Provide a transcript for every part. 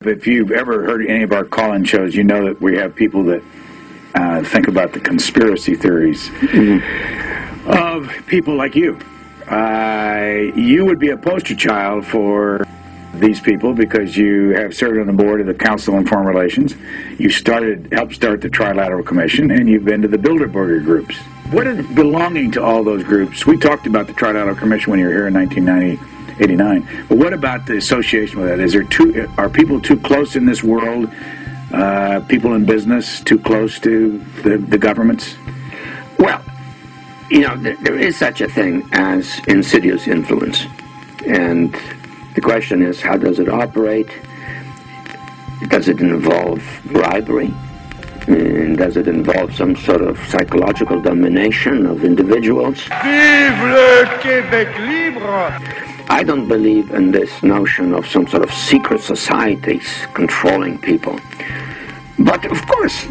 If you've ever heard any of our call-in shows, you know that we have people that think about the conspiracy theories of people like you. You would be a poster child for these people because you have served on the board of the Council on Foreign Relations. You helped start the Trilateral Commission, and you've been to the Bilderberger groups. What is belonging to all those groups? We talked about the Trilateral Commission when you were here in 1989. But what about the association with that? Are people too close in this world? People in business too close to the governments? Well, you know, there is such a thing as insidious influence. And the question is, how does it operate? Does it involve bribery? And does it involve some sort of psychological domination of individuals? Vive le Québec libre! I don't believe in this notion of some sort of secret societies controlling people. But of course,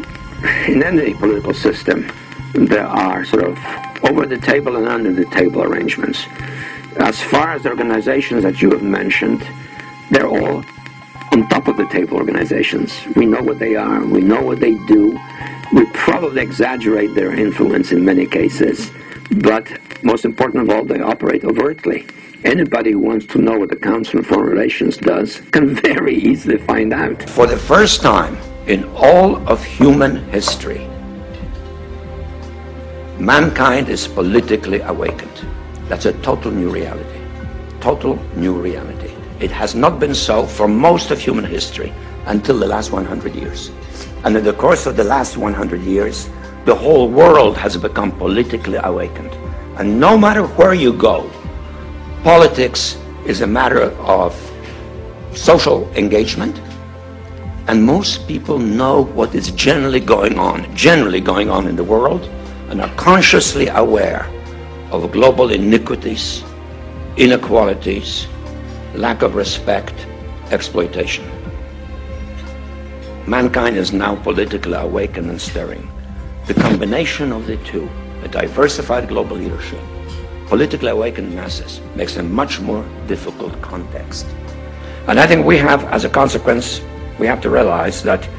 in any political system, there are sort of over-the-table and under-the-table arrangements. As far as the organizations that you have mentioned, they're all on top of the table organizations. We know what they are, we know what they do. We probably exaggerate their influence in many cases, but most important of all, they operate overtly. Anybody who wants to know what the Council on Foreign Relations does can very easily find out. For the first time in all of human history, mankind is politically awakened. That's a total new reality. Total new reality. It has not been so for most of human history until the last 100 years. And in the course of the last 100 years, the whole world has become politically awakened. And no matter where you go, politics is a matter of social engagement, and most people know what is generally going on in the world, and are consciously aware of global iniquities, inequalities, lack of respect, exploitation. Mankind is now politically awakened and stirring. The combination of the two, a diversified global leadership, politically awakened masses, makes a much more difficult context. And I think we have, as a consequence, we have to realize that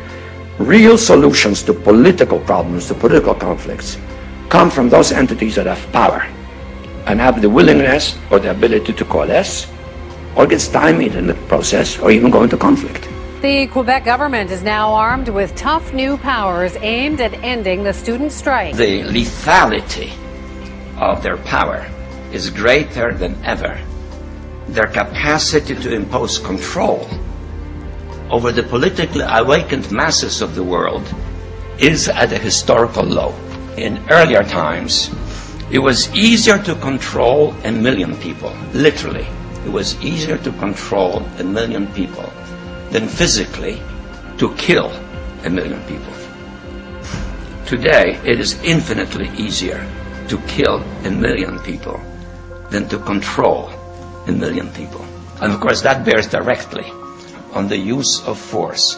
real solutions to political problems, to political conflicts, come from those entities that have power and have the willingness or the ability to coalesce or get stymied in the process or even go into conflict. The Quebec government is now armed with tough new powers aimed at ending the student strike. The lethality of their power is greater than ever. Their capacity to impose control over the politically awakened masses of the world is at a historical low. In earlier times, it was easier to control 1 million people, literally. It was easier to control 1 million people than physically to kill 1 million people. Today, it is infinitely easier to kill 1 million people than to control 1 million people. And of course, that bears directly on the use of force